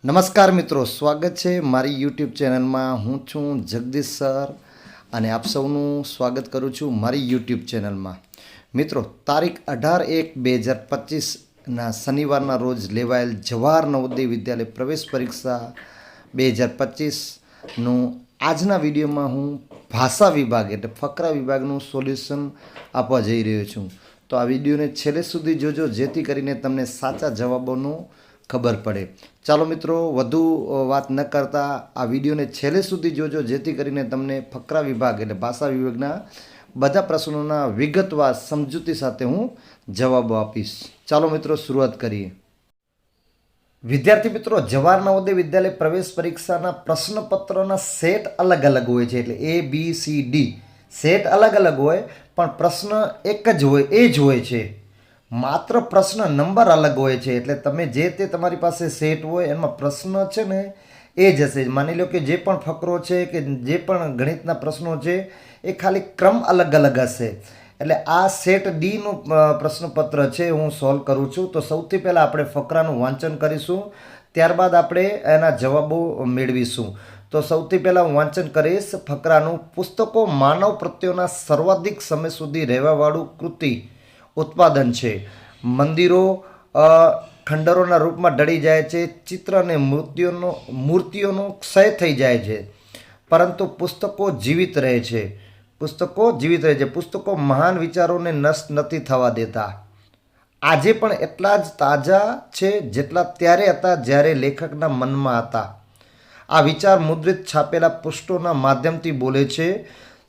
નમસ્કાર મિત્રો, સ્વાગત છે મારી યુટ્યુબ ચેનલમાં. હું છું જગદીશ સર અને આપ સૌનું સ્વાગત કરું છું મારી યુટ્યુબ ચેનલમાં. મિત્રો, તારીખ 18/1/2025ના શનિવારના રોજ લેવાયેલ જવાહર નવોદય વિદ્યાલય પ્રવેશ પરીક્ષા 2025નું આજના વિડીયોમાં હું ભાષા વિભાગ એટલે ફકરા વિભાગનું સોલ્યુશન આપવા જઈ રહ્યો છું. તો આ વિડીયોને છેલ્લે સુધી જોજો, જેથી કરીને તમને સાચા જવાબોનું ખબર પડે. ચાલો મિત્રો, વધુ વાત ન કરતા આ વિડીયોને છેલ્લે સુધી જોજો, જેથી કરીને તમને ફકરા વિભાગ એટલે ભાષા વિભાગના બધા પ્રશ્નોના વિગતવાર સમજૂતી સાથે હું જવાબો આપીશ. ચાલો મિત્રો, શરૂઆત કરીએ. વિદ્યાર્થી મિત્રો, જવાહર નવોદય વિદ્યાલય પ્રવેશ પરીક્ષાના પ્રશ્નપત્રોના સેટ અલગ અલગ હોય છે. એટલે ABCD સેટ અલગ અલગ હોય, પણ પ્રશ્ન એક જ હોય, એ જ હોય છે. માત્ર પ્રશ્ન નંબર અલગ હોય છે. એટલે તમે જે તે તમારી પાસે સેટ હોય એમાં પ્રશ્ન છે ને એ જ હશે. માની લો કે જે પણ ફકરો છે કે જે પણ ગણિતના પ્રશ્નો છે એ ખાલી ક્રમ અલગ અલગ હશે. એટલે આ સેટ ડીનું પ્રશ્નપત્ર છે હું સોલ્વ કરું છું. તો સૌથી પહેલાં આપણે ફકરાનું વાંચન કરીશું, ત્યારબાદ આપણે એના જવાબો મેળવીશું. તો સૌથી પહેલાં હું વાંચન કરીશ ફકરાનું. પુસ્તકો માનવ પ્રત્યેના સર્વાધિક સમય સુધી રહેવાવાળું કૃતિ ઉત્પાદન છે. મંદિરો ખંડરોના રૂપમાં ઢળી જાય છે, ચિત્ર અને મૂર્તિઓનો ક્ષય થઈ જાય છે, પરંતુ પુસ્તકો જીવિત રહે છે. પુસ્તકો મહાન વિચારોને નષ્ટ નથી થવા દેતા. આજે પણ એટલા જ તાજા છે જેટલા ત્યારે હતા જ્યારે લેખકના મનમાં હતા. આ વિચાર મુદ્રિત છાપેલા પૃષ્ઠોના માધ્યમથી બોલે છે.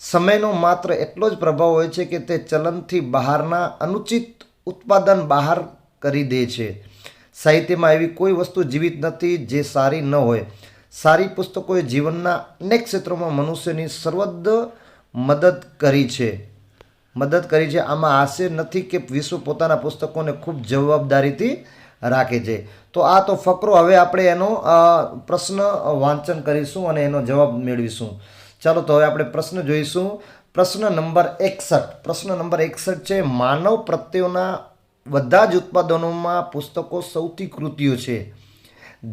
સમયનો માત્ર એટલો જ પ્રભાવ હોય છે કે તે ચલનથી બહારના અનુચિત ઉત્પાદન બહાર કરી દે છે. સાહિત્યમાં એવી કોઈ વસ્તુ જીવિત નથી જે સારી ન હોય. સારી પુસ્તકોએ જીવનના અનેક ક્ષેત્રોમાં મનુષ્યની સર્વદ મદદ કરી છે. આમાં હાસ્ય નથી કે વિશ્વ પોતાના પુસ્તકોને ખૂબ જવાબદારીથી રાખે છે. તો આ તો ફકરો. હવે આપણે એનો પ્રશ્ન વાંચન કરીશું અને એનો જવાબ મેળવીશું. ચાલો, તો હવે આપણે પ્રશ્ન જોઈશું. પ્રશ્ન નંબર 61. પ્રશ્ન નંબર 61 છે, માનવ પ્રત્યેના બધા જ ઉત્પાદનોમાં પુસ્તકો સૌથી કૃતિઓ છે.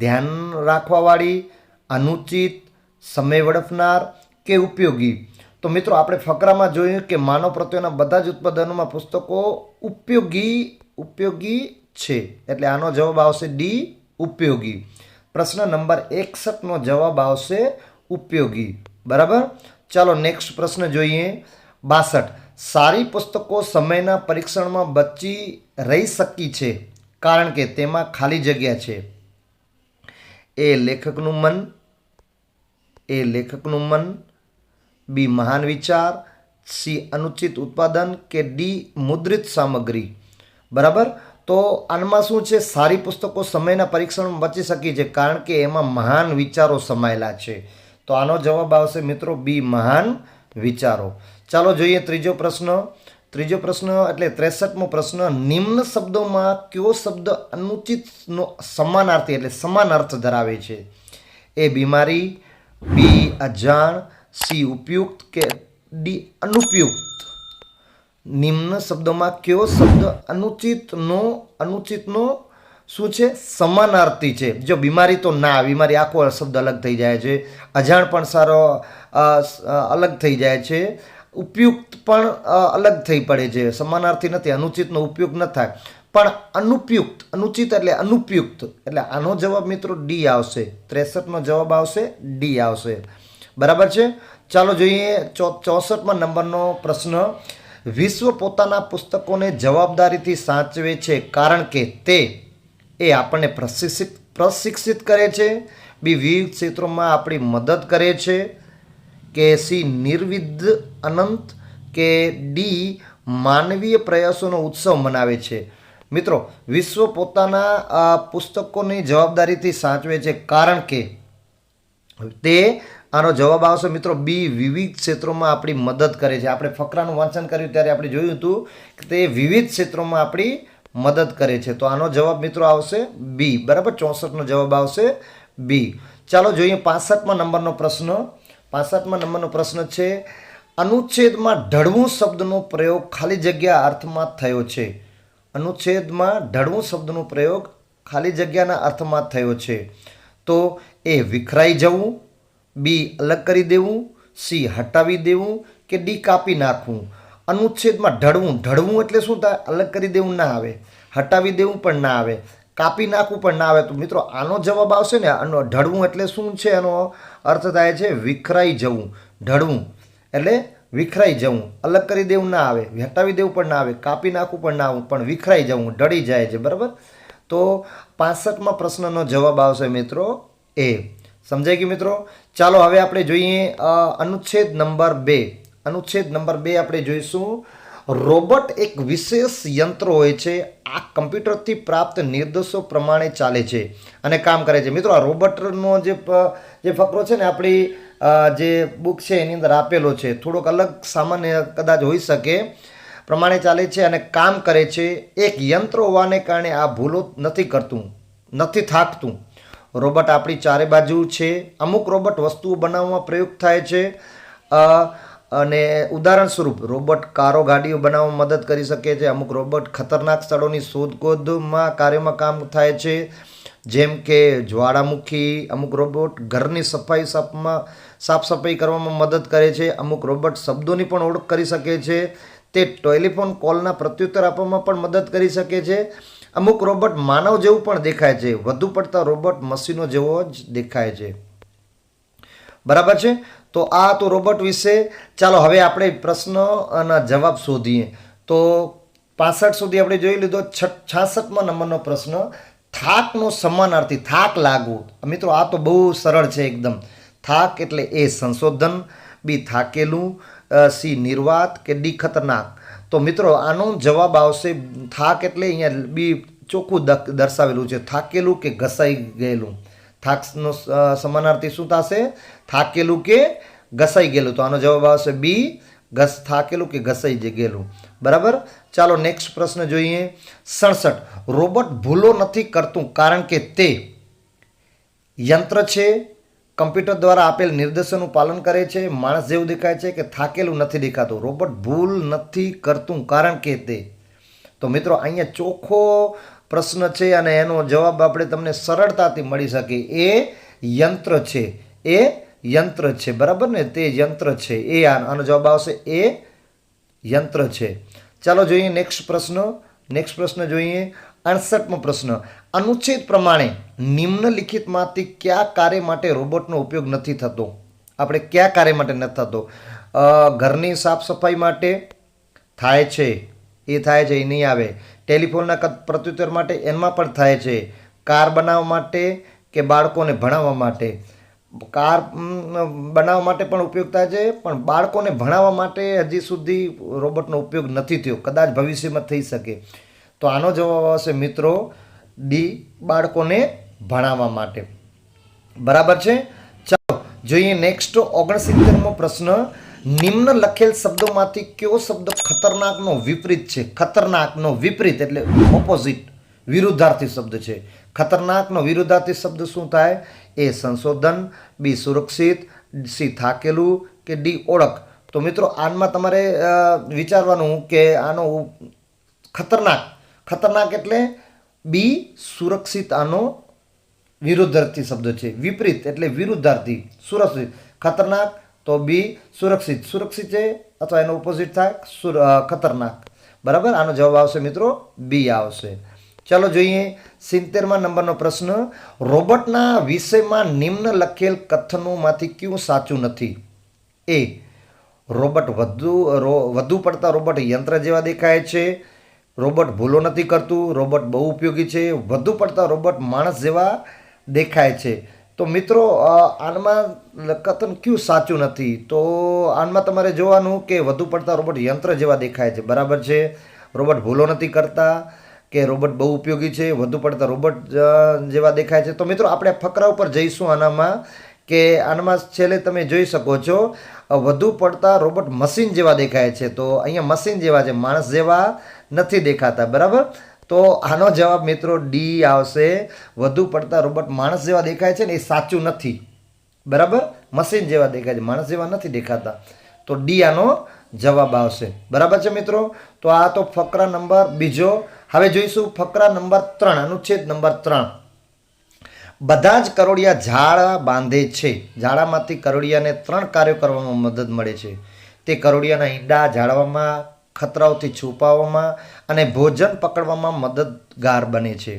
ધ્યાન રાખવાવાળી, અનુચિત, સમય વેડફનાર કે ઉપયોગી? તો મિત્રો, આપણે ફકરામાં જોયું કે માનવ પ્રત્યેના બધા જ ઉત્પાદનોમાં પુસ્તકો ઉપયોગી છે. એટલે આનો જવાબ આવશે ડી, ઉપયોગી. પ્રશ્ન નંબર 61નો જવાબ આવશે ઉપયોગી. બરાબર. ચાલો, નેક્સ્ટ પ્રશ્ન જોઈએ. 62. સારી પુસ્તકો સમયના પરીક્ષણમાં બચી રહી શકી છે કારણ કે તેમાં ખાલી જગ્યા છે. એ લેખકનું મન, બી મહાન વિચાર, સી અનુચિત ઉત્પાદન કે ડી મુદ્રિત સામગ્રી? બરાબર. તો આનમાં શું છે? સારી પુસ્તકો સમયના પરીક્ષણમાં બચી શકી છે કારણ કે એમાં મહાન વિચારો સમાયેલા છે. તો આનો જવાબ આવશે મિત્રો બી, મહાન વિચારો. ચાલો જોઈએ ત્રીજો પ્રશ્ન. એટલે 63મો પ્રશ્ન. નિમ્ન શબ્દોમાં કયો શબ્દ અનુચિતનો સમાનાર્થી એટલે સમાન અર્થ ધરાવે છે? એ બીમારી, બી અજાણ, સી ઉપયુક્ત કે ડી અનુપયુક્ત? નિમ્ન શબ્દોમાં કયો શબ્દ અનુચિતનો શું છે? સમાનાર્થી છે. જો બીમારી તો ના, બીમારી આખો શબ્દ અલગ થઈ જાય છે. અજાણ પણ સારો અલગ થઈ જાય છે. ઉપયુક્ત પણ અલગ થઈ પડે છે, સમાનાર્થી નથી. અનુચિતનો ઉપયોગ ન થાય. પણ અનુચિત એટલે અનુપયુક્ત. એટલે આનો જવાબ મિત્રો ડી આવશે. 63નો જવાબ આવશે ડી આવશે. બરાબર છે. ચાલો જોઈએ 64મા નંબરનો પ્રશ્ન. વિશ્વ પોતાના પુસ્તકોને જવાબદારીથી સાચવે છે કારણ કે તે આપણને પ્રશિક્ષિત કરે છે, બી વિવિધ ક્ષેત્રોમાં આપણી મદદ કરે છે, કે સી નિર્વિધ અનંત, કે ડી માનવીય પ્રયાસોનો ઉત્સવ મનાવે છે? મિત્રો, વિશ્વ પોતાના પુસ્તકોની જવાબદારીથી સાચવે છે કારણ કે તે, આનો જવાબ આવશે મિત્રો બી, વિવિધ ક્ષેત્રોમાં આપણી મદદ કરે છે. આપણે ફકરાનું વાંચન કર્યું ત્યારે આપણે જોયું હતું કે તે વિવિધ ક્ષેત્રોમાં આપણી મદદ કરે છે. તો આનો જવાબ મિત્રો આવશે બી. બરાબર. 64નો જવાબ આવશે બી. ચાલો જોઈએ 65મા નંબરનો પ્રશ્ન. 65મા નંબરનો પ્રશ્ન છે, અનુચ્છેદમાં ઢળવું શબ્દનો પ્રયોગ ખાલી જગ્યા અર્થમાં થયો છે. અનુચ્છેદમાં ઢળવું શબ્દનો પ્રયોગ ખાલી જગ્યાના અર્થમાં થયો છે. તો એ વિખરાઈ જવું, બી અલગ કરી દેવું, સી હટાવી દેવું, કે ડી કાપી નાખવું. અનુચ્છેદમાં ઢળવું, ઢળવું એટલે શું થાય? અલગ કરી દેવું ના આવે, હટાવી દેવું પણ ના આવે, કાપી નાખવું પણ ના આવે. તો મિત્રો આનો જવાબ આવશે ને, આનો ઢળવું એટલે શું છે? એનો અર્થ થાય છે વિખરાઈ જવું. ઢળવું એટલે વિખરાઈ જવું, અલગ કરી દેવું ના આવે, હટાવી દેવું પણ ના આવે, કાપી નાખવું પણ ના આવે, પણ વિખરાઈ જવું, ઢળી જાય છે. બરાબર. તો 65માં પ્રશ્નનો જવાબ આવશે મિત્રો એ. સમજાઈ ગયું મિત્રો? ચાલો હવે આપણે જોઈએ અનુચ્છેદ નંબર 2. અનુચ્છેદ નંબર 2 આપણે જોઈશું. રોબોટ એક વિશેષ યંત્ર હોય છે. આ કમ્પ્યુટરથી પ્રાપ્ત નિર્દેશો પ્રમાણે ચાલે છે અને કામ કરે છે. મિત્રો આ રોબોટનો જે ફકરો છે ને, આપણી જે બુક છે એની અંદર આપેલો છે. થોડોક અલગ સામાન્ય કદાચ હોઈ શકે. પ્રમાણે ચાલે છે અને કામ કરે છે. એક યંત્ર હોવાને કારણે આ ભૂલો નથી કરતું, નથી થાકતું. રોબોટ આપણી ચારે બાજુ છે. અમુક રોબોટ વસ્તુઓ બનાવવામાં પ્રયોગ થાય છે. અને ઉદાહરણ સ્વરૂપ રોબોટ કારો ગાડીઓ બનાવવામાં મદદ કરી શકે છે. અમુક રોબોટ ખતરનાક સ્થળોની શોધખોધમાં કાર્યમાં કામ થાય છે, જેમ કે જ્વાળામુખી. અમુક રોબોટ ઘરની સાફ સફાઈ કરવામાં મદદ કરે છે. અમુક રોબોટ શબ્દોની પણ ઓળખ કરી શકે છે. તે ટેલિફોન કોલના પ્રત્યુત્તર આપવામાં પણ મદદ કરી શકે છે. અમુક રોબોટ માનવ જેવું પણ દેખાય છે. વધુ પડતા રોબોટ મશીનો જેવો જ દેખાય છે. બરાબર છે. તો આ તો રોબોટ વિશે. ચાલો હવે આપણે પ્રશ્નના જવાબ શોધીએ. તો 65 સુધી આપણે જોઈ લીધો. 66મા નંબરનો પ્રશ્ન, થાકનો સમાનાર્થી. થાક લાગવું. મિત્રો આ તો બહુ સરળ છે એકદમ. થાક એટલે એ સંશોધન, બી થાકેલું, સી નિર્વાત, કે ડી ખતરનાક. તો મિત્રો આનો જવાબ આવશે થાક એટલે અહીંયા બી ચોખ્ખું દર્શાવેલું છે, થાકેલું કે ઘસાઈ ગયેલું. થાકનો સમાનાર્થી શું થશે? થાકેલું કે ઘસાઈ ગયેલું. તો આનો જવાબ આવશે બી, થાકેલું કે ઘસાઈ ગયેલું. બરાબર. ચાલો નેક્સ્ટ પ્રશ્ન જોઈએ. 67. રોબોટ ભૂલો નથી કરતું કારણ કે તે યંત્ર છે, કમ્પ્યુટર દ્વારા આપેલ નિર્દેશોનું પાલન કરે છે, માણસ જેવું દેખાય છે, કે થાકેલું નથી દેખાતું. રોબોટ ભૂલ નથી કરતું કારણ કે તે. તો મિત્રો અહીંયા ચોખ્ખો પ્રશ્ન છે અને એનો જવાબ આપણે તમને સરળતાથી મળી શકે. એ યંત્ર છે. એ યંત્ર છે. બરાબર ને? તે યંત્ર છે. એ આનો જવાબ આવશે એ યંત્ર છે. ચાલો જોઈએ નેક્સ્ટ પ્રશ્ન. નેક્સ્ટ પ્રશ્ન જોઈએ 68મો પ્રશ્ન. અનુચ્છેદ પ્રમાણે નિમ્નલિખિતમાંથી કયા કાર્ય માટે રોબોટનો ઉપયોગ નથી થતો? આપણે કયા કાર્ય માટે નથી થતો? ઘરની સાફ સફાઈ માટે થાય છે, એ થાય છે, એ નહીં આવે. ટેલિફોનના પ્રત્યુત્તર માટે, એમાં પણ થાય છે. કાર બનાવવા માટે કે બાળકોને ભણાવવા માટે? કાર બનાવવા માટે પણ ઉપયોગ થાય છે, પણ બાળકોને ભણાવવા માટે હજી સુધી રોબોટનો ઉપયોગ નથી થયો. કદાચ ભવિષ્યમાં થઈ શકે. તો આનો જવાબ આવશે મિત્રો ડી, બાળકોને ભણાવવા માટે. બરાબર છે. ચાલો જોઈએ નેક્સ્ટ 69મો પ્રશ્ન. નિમ્ન લખેલ શબ્દોમાંથી કયો શબ્દ ખતરનાકનો વિપરીત છે? ખતરનાકનો વિપરીત એટલે ઓપોઝિટ, વિરુદ્ધાર્થી શબ્દ છે. ખતરનાકનો વિરુદ્ધાર્થી શબ્દ શું થાય? એ સંશોધન, બી સુરક્ષિત, સી થાકેલું, કે ડી ઓળખ. તો મિત્રો આમાં તમારે વિચારવાનું કે આનો ખતરનાક, ખતરનાક એટલે બી સુરક્ષિત આનો વિરુદ્ધાર્થી શબ્દ છે. વિપરીત એટલે વિરુદ્ધાર્થી. સુરક્ષિત, ખતરનાક તો બી સુરક્ષિત. સુરક્ષિત છે અથવા એનો ઓપોઝિટ થાય ખતરનાક. બરાબર. આનો જવાબ આવશે મિત્રો બી આવશે. ચાલો જોઈએ 70મા નંબરનો પ્રશ્ન. રોબોટના વિષયમાં નિમ્ન લખેલ કથનોમાંથી કયું સાચું નથી? એ રોબોટ વધુ પડતા રોબોટ યંત્ર જેવા દેખાય છે. રોબોટ ભૂલો નથી કરતું. રોબોટ બહુ ઉપયોગી છે. વધુ પડતા રોબોટ માણસ જેવા દેખાય છે. તો મિત્રો આનમાં કથન કયું સાચું નથી? તો આનમાં તમારે જોવાનું કે વધુ પડતા રોબોટ યંત્ર જેવા દેખાય છે. બરાબર છે. રોબોટ ભૂલો નથી કરતા, કે રોબોટ બહુ ઉપયોગી છે, વધુ પડતા રોબોટ જેવા દેખાય છે. તો મિત્રો આપણે ફકરા ઉપર જઈશું આનામાં, કે આનામાં છેલ્લે તમે જોઈ શકો છો વધુ પડતા રોબોટ મશીન જેવા દેખાય છે. તો અહીંયા મશીન જેવા છે, માણસ જેવા નથી દેખાતા. બરાબર. તો આનો જવાબ મિત્રો ડી આવશે. વધુ પડતા રોબોટ માણસ જેવા દેખાય છે ને એ સાચું નથી. બરાબર. મશીન જેવા દેખાય છે, માણસ જેવા નથી દેખાતા. તો ડી આનો જવાબ આવશે. બરાબર છે મિત્રો. તો આ તો ફકરા નંબર બીજો. હવે જોઈશું ફકરા નંબર 3, અનુચ્છેદ નંબર 3. બધા જ કરોડિયા ઝાડા બાંધે છે. ઝાડામાંથી કરોડિયાને 3 કાર્યો કરવામાં મદદ મળે છે. તે કરોડિયાના ઈંડા ઝાડવામાં, ખતરાઓથી છુપાવવામાં અને ભોજન પકડવામાં મદદગાર બને છે.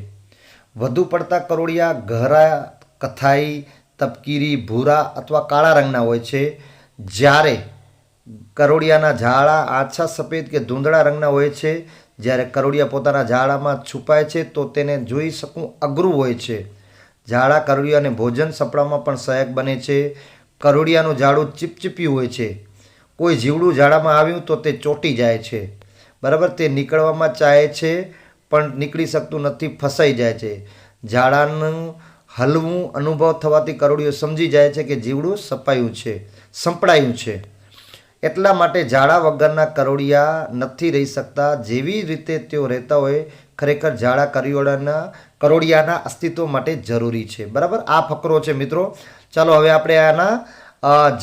વધુ પડતા કરોડિયા ગહરા, કથાઈ, તપકીરી, ભૂરા અથવા કાળા રંગના હોય છે. જ્યારે કરોડિયાના ઝાડા આછા સફેદ કે ધૂંધળા રંગના હોય છે. જ્યારે કરોડિયા પોતાના ઝાડામાં છુપાય છે તો તેને જોઈ શકવું અઘરું હોય છે. ઝાડા કરોડિયાને ભોજન સપડાવવામાં પણ સહાયક બને છે. કરોડિયાનું ઝાડું ચીપચીપ્યું હોય છે. કોઈ જીવડું ઝાડામાં આવ્યું તો તે ચોંટી જાય છે. બરાબર, તે નીકળવામાં ચાહે છે પણ નીકળી શકતું નથી, ફસાઈ જાય છે. ઝાડાનું હલવું અનુભવ થવાથી કરોડિયો સમજી જાય છે કે જીવડું સંપડાયું છે. એટલા માટે ઝાડા વગરના કરોડિયા નથી રહી શકતા. જેવી રીતે તેઓ રહેતા હોય, ખરેખર ઝાડા કરોડિયાના અસ્તિત્વ માટે જરૂરી છે. બરાબર, આ ફકરો છે મિત્રો. ચાલો હવે આપણે આના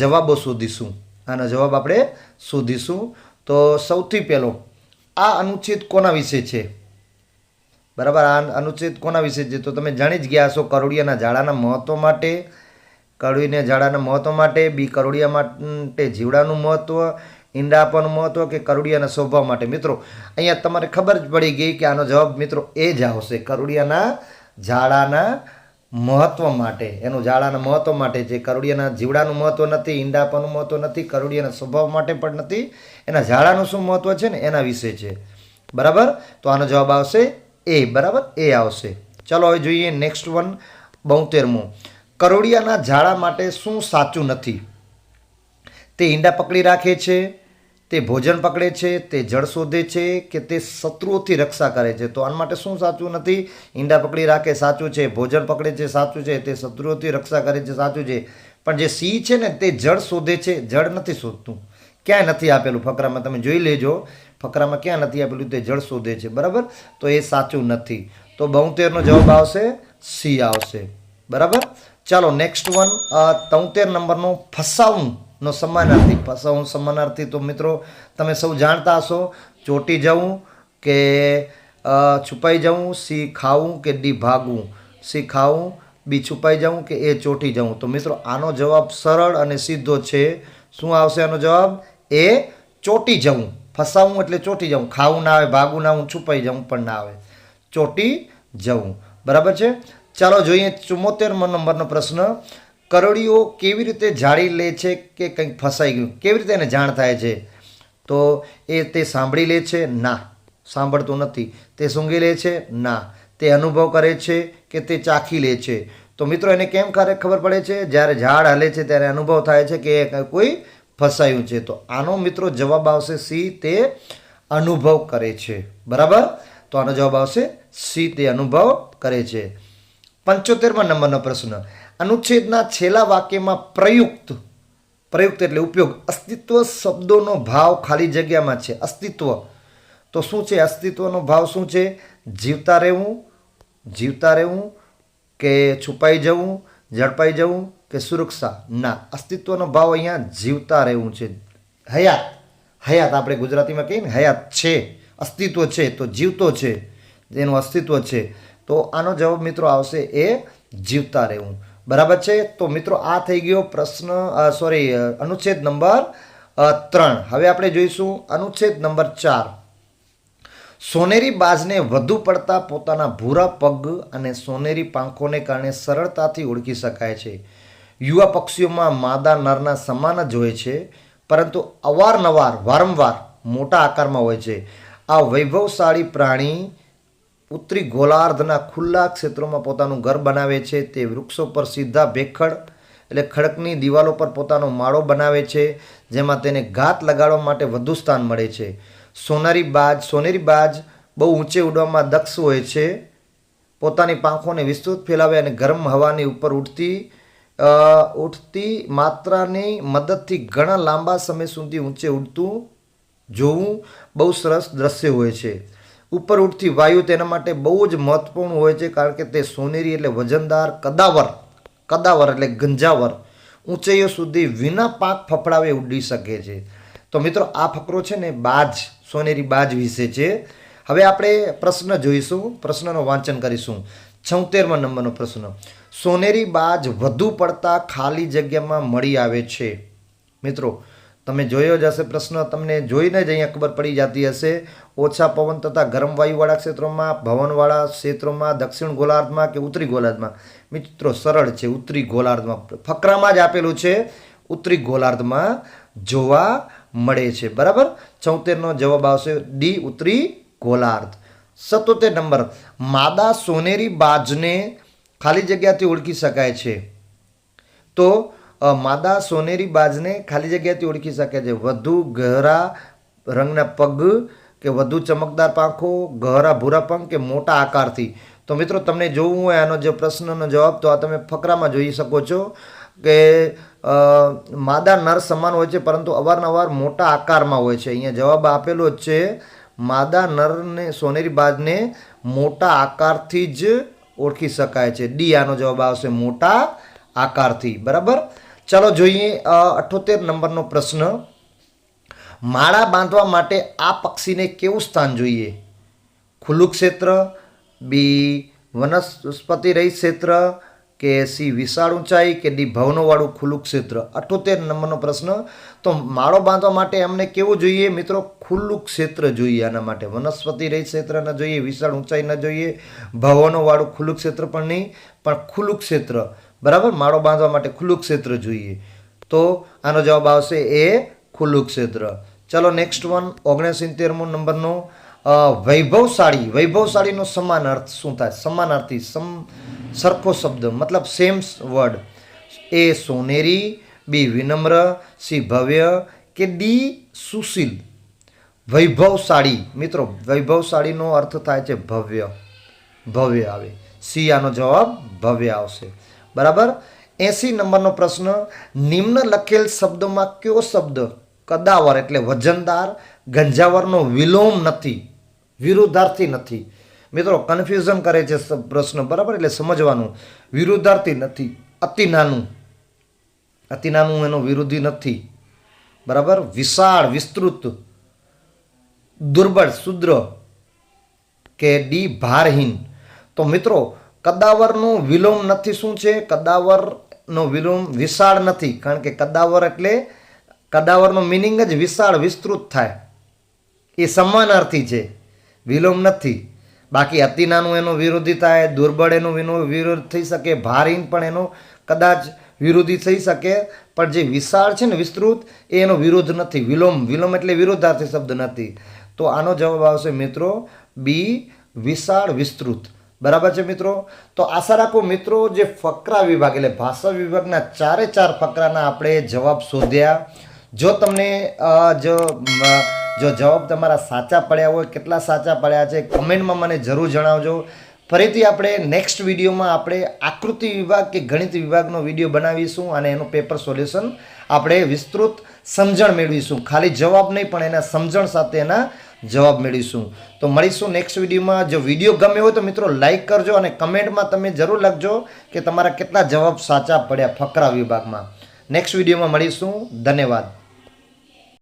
જવાબો શોધીશું. તો સૌથી પહેલો, આ અનુચ્છેદ કોના વિશે છે? બરાબર, આ અનુચ્છેદ કોના વિશે છે? તો તમે જાણી જ ગયા છો, કરોડિયાના ઝાડાના મહત્વ માટે. બી, કરોડિયા માટે જીવડાનું મહત્વ, ઈંડા આપવાનું મહત્વ કે કરોડિયાના સ્વભાવ માટે. મિત્રો અહીંયા તમારે ખબર જ પડી ગઈ કે આનો જવાબ મિત્રો એ જ આવશે, કરોડિયાના ઝાડાના મહત્વ માટે. એનું ઝાડાના મહત્વ માટે છે. કરોડિયાના જીવડાનું મહત્વ નથી, ઈંડા આપવાનું મહત્વ નથી, કરોડિયાના સ્વભાવ માટે પણ નથી. એના ઝાડાનું શું મહત્વ છે ને એના વિશે છે. બરાબર, તો આનો જવાબ આવશે એ. બરાબર, એ આવશે. ચાલો હવે જોઈએ નેક્સ્ટ વન, 72મો. કરોડિયાના ઝાડા માટે શું સાચું નથી? તે ઈંડા પકડી રાખે છે, તે ભોજન પકડે છે, તે જળ શોધે છે કે તે શત્રુઓથી રક્ષા કરે છે? તો આના માટે શું સાચું નથી? ઈંડા પકડી રાખે સાચું છે, ભોજન પકડે છે સાચું છે, તે શત્રુઓથી રક્ષા કરે છે સાચું છે. પણ જે સી છે ને તે જળ શોધે છે, જળ નથી શોધતું. ક્યાંય નથી આપેલું ફકરામાં, તમે જોઈ લેજો ફકરામાં ક્યાં નથી આપેલું, તે જળ શોધે છે. બરાબર, તો એ સાચું નથી. તો 72નો જવાબ આવશે સી આવશે. બરાબર, ચાલો નેક્સ્ટ વન, 73 નંબરનો ફસાવું સમાનાર્થી. તો મિત્રો તમે સૌ જાણતા હશો, ચોંટી જવું કે છુપાઈ જવું, સી ખાવું કે ડી ભાગવું. સી ખાવું, બી છુપાઈ જવું કે એ ચોંટી જવું. તો મિત્રો આનો જવાબ સરળ અને સીધો છે. શું આવશે આનો જવાબ? એ ચોંટી જવું. ફસાવું એટલે ચોંટી જવું. ખાવું ના આવે, ભાગવું ના આવે, છુપાઈ જવું પણ ના આવે, ચોંટી જવું. બરાબર છે. ચાલો જોઈએ 74 નંબરનો પ્રશ્ન. કરોડિયો કેવી રીતે જાણી લે છે કે કંઈક ફસાઈ ગયું? કેવી રીતે એને જાણ થાય છે? તો તે સાંભળી લે છે? ના, સાંભળતું નથી. તે સૂંઘી લે છે? ના. તે અનુભવ કરે છે કે તે ચાખી લે છે? તો મિત્રો એને કેમ ખબર પડે છે? જ્યારે ઝાડ હલે છે ત્યારે અનુભવ થાય છે કે કોઈ ફસાયું છે. તો આનો મિત્રો જવાબ આવશે સી, તે અનુભવ કરે છે. બરાબર, તો આનો જવાબ આવશે સી, તે અનુભવ કરે છે. 75 નંબરનો પ્રશ્ન. અનુચ્છેદના છેલ્લા વાક્યમાં પ્રયુક્ત એટલે ઉપયોગ, અસ્તિત્વ શબ્દોનો ભાવ ખાલી જગ્યામાં છે. અસ્તિત્વ તો શું છે? અસ્તિત્વનો ભાવ શું છે? જીવતા રહેવું કે છુપાઈ જવું, ઝડપાઈ જવું કે સુરક્ષા? ના, અસ્તિત્વનો ભાવ અહીંયા જીવતા રહેવું છે. હયાત આપણે ગુજરાતીમાં કહીએ ને, હયાત છે, અસ્તિત્વ છે, તો જીવતો છે, એનું અસ્તિત્વ છે. તો આનો જવાબ મિત્રો આવશે એ જીવતા રહેવું. બરાબર છે. તો મિત્રો આ થઈ ગયો અનુચ્છેદ નંબર 3. હવે આપણે જોઈશું અનુચ્છેદ નંબર 4. સોનેરી બાજને વધુ પડતા પોતાના ભૂરા પગ અને સોનેરી પાંખોને કારણે સરળતાથી ઓળખી શકાય છે. યુવા પક્ષીઓમાં માદા નરના સમાન જ હોય છે, પરંતુ વારંવાર મોટા આકારમાં હોય છે. આ વૈભવશાળી પ્રાણી ઉત્તરી ગોળાર્ધના ખુલ્લા ક્ષેત્રોમાં પોતાનું ઘર બનાવે છે. તે વૃક્ષો પર સીધા ભેખડ એટલે ખડકની દિવાલો પર પોતાનો માળો બનાવે છે, જેમાં તેને ઘાત લગાડવા માટે વધુ સ્થાન મળે છે. સોનેરી બાજ બહુ ઊંચે ઉડવામાં દક્ષ હોય છે. પોતાની પાંખોને વિસ્તૃત ફેલાવે અને ગરમ હવાની ઉપર ઉઠતી માત્રાની મદદથી ઘણા લાંબા સમય સુધી ઊંચે ઉડતું જોવું બહુ સરસ દ્રશ્ય હોય છે. ઉપર ઉડતી વાયુ તેના માટે બહુ જ મહત્વપૂર્ણ હોય છે, કારણ કે તે સોનેરી એટલે વજનદાર, કદાવર એટલે ગંજાવર ઊંચાઈઓ સુધી વિના પાંખ ફફડાવે ઉડી શકે છે. તો મિત્રો આ ફકરો છે ને સોનેરી બાજ વિશે છે. હવે આપણે પ્રશ્ન જોઈશું, પ્રશ્નનું વાંચન કરીશું. 76 નંબરનો પ્રશ્ન. સોનેરી બાજ વધુ પડતા ખાલી જગ્યામાં મળી આવે છે? મિત્રો તમે જોયો જ હશે પ્રશ્ન, તમને જોઈને જ અહીંયા ખબર પડી જતી હશે. ઓછા પવન તથા ગરમ વાયુવાળા ક્ષેત્રોમાં, ભવનવાળા ક્ષેત્રોમાં, દક્ષિણ ગોળાર્ધમાં કે ઉત્તરી ગોળાર્ધમાં? મિત્રો સરળ છે, ઉત્તરી ગોળાર્ધમાં. ફકરામાં જ આપેલું છે, ઉત્તરી ગોળાર્ધમાં જોવા મળે છે. બરાબર, 74નો જવાબ આવશે ડી, ઉત્તરી ગોળાર્ધ. 77 નંબર, માદા સોનેરી બાજને ખાલી જગ્યાથી ઓળખી શકાય છે? તો માદા સોનેરી બાજને ખાલી જગ્યાથી ઓળખી શકે છે વધુ ગહરા રંગના પગ કે વધુ ચમકદાર પાંખો, ગહરા ભૂરા પંખ કે મોટા આકારથી? તો મિત્રો તમને જોવું હોય આનો જે પ્રશ્નનો જવાબ, તો આ તમે ફકરામાં જોઈ શકો છો કે માદા નર સમાન હોય છે પરંતુ અવારનવાર મોટા આકારમાં હોય છે. અહીંયા જવાબ આપેલો જ છે, માદા નરને સોનેરી બાજને મોટા આકારથી જ ઓળખી શકાય છે. ડી આનો જવાબ આવશે, મોટા આકારથી. બરાબર, ચાલો જોઈએ 78 નંબરનો પ્રશ્ન. માળા બાંધવા માટે આ પક્ષીને કેવું સ્થાન જોઈએ? ખુલ્લું ક્ષેત્ર, બી વનસ્પતિ રહિત ક્ષેત્ર, કે સી વિશાળ ઊંચાઈ, કે ડી ભવનોવાળું ખુલ્લું ક્ષેત્ર? 78 નંબરનો પ્રશ્ન. તો માળો બાંધવા માટે અમને કેવું જોઈએ મિત્રો? ખુલ્લું ક્ષેત્ર જોઈએ. આના માટે વનસ્પતિ રહિત ક્ષેત્ર ન જોઈએ, વિશાળ ઊંચાઈ ન જોઈએ, ભવનોવાળું ખુલ્લું ક્ષેત્ર પણ નહીં, પણ ખુલ્લું ક્ષેત્ર. બરાબર, માળો બાંધવા માટે ખુલ્લું ક્ષેત્ર જોઈએ. તો આનો જવાબ આવશે એ, ખુલ્લું ક્ષેત્ર. ચલો નેક્સ્ટ વન, 69મો નંબરનો, વૈભવશાળી. વૈભવશાળીનો સમાન અર્થ શું થાય? સમાનાર્થી, સરખો શબ્દ, મતલબ સેમ વર્ડ. એ સોનેરી, બી વિનમ્ર, સી ભવ્ય, કે ડી સુશીલ? વૈભવશાળી મિત્રો, વૈભવશાળીનો અર્થ થાય છે ભવ્ય. ભવ્ય આવે, સી આનો જવાબ ભવ્ય આવશે. બરાબર, 80 નંબરનો પ્રશ્ન. નિમ્ન લખેલ શબ્દોમાં કયો શબ્દ કદાવર એટલે વજનદાર, ગંજાવરનો વિલોમ નથી, વિરુદ્ધાર્થી નથી? મિત્રો કન્ફ્યુઝન કરે છે પ્રશ્ન. બરાબર, એટલે સમજવાનું. વિરુદ્ધાર્થી નથી, અતિ નાનું, અતિ નાનું એનો વિરોધી નથી. બરાબર, વિશાળ, વિસ્તૃત, દુર્બળ, શુદ્ર, કે ડી ભારહીન? તો મિત્રો કદાવરનો વિલોમ નથી શું છે? કદાવરનો વિલોમ વિશાળ નથી, કારણ કે કદાવર એટલે કદાવરનો મિનિંગ જ વિશાળ, વિસ્તૃત થાય. એ સમાનાર્થી છે, વિલોમ નથી. બાકી અતિ નાનું એનો વિરોધી થાય, દુર્બળ એનો વિરોધ થઈ શકે, ભારહીન પણ એનો કદાચ વિરોધી થઈ શકે, પણ જે વિશાળ છે ને, વિસ્તૃત, એ એનો વિરોધ નથી. વિલોમ, વિલોમ એટલે વિરોધાર્થી શબ્દ નથી. તો આનો જવાબ આવશે મિત્રો બી, વિશાળ, વિસ્તૃત. બરાબર છે મિત્રો? તો આશા રાખો મિત્રો, જે ફકરા વિભાગ એટલે ભાષા વિભાગના 4 ફકરાના આપણે જવાબ શોધ્યા. જો તમને જો જવાબ તમારા સાચા પડ્યા હોય, કેટલા સાચા પડ્યા છે કમેન્ટમાં મને જરૂર જણાવજો. ફરીથી આપણે નેક્સ્ટ વિડીયોમાં આપણે આકૃતિ વિભાગ કે ગણિત વિભાગનો વિડીયો બનાવીશું અને એનું પેપર સોલ્યુશન આપણે વિસ્તૃત સમજણ મેળવીશું. ખાલી જવાબ નહીં, પણ એના સમજણ સાથે એના જવાબ મેળવીશું. તો મળીશું નેક્સ્ટ વિડીયોમાં. જો વિડીયો ગમ્યો હોય તો મિત્રો લાઈક કરજો અને કમેન્ટમાં તમે જરૂર લખજો કે તમારા કેટલા જવાબ સાચા પડ્યા ફકરા વિભાગમાં. નેક્સ્ટ વિડીયોમાં મળીશું. ધન્યવાદ.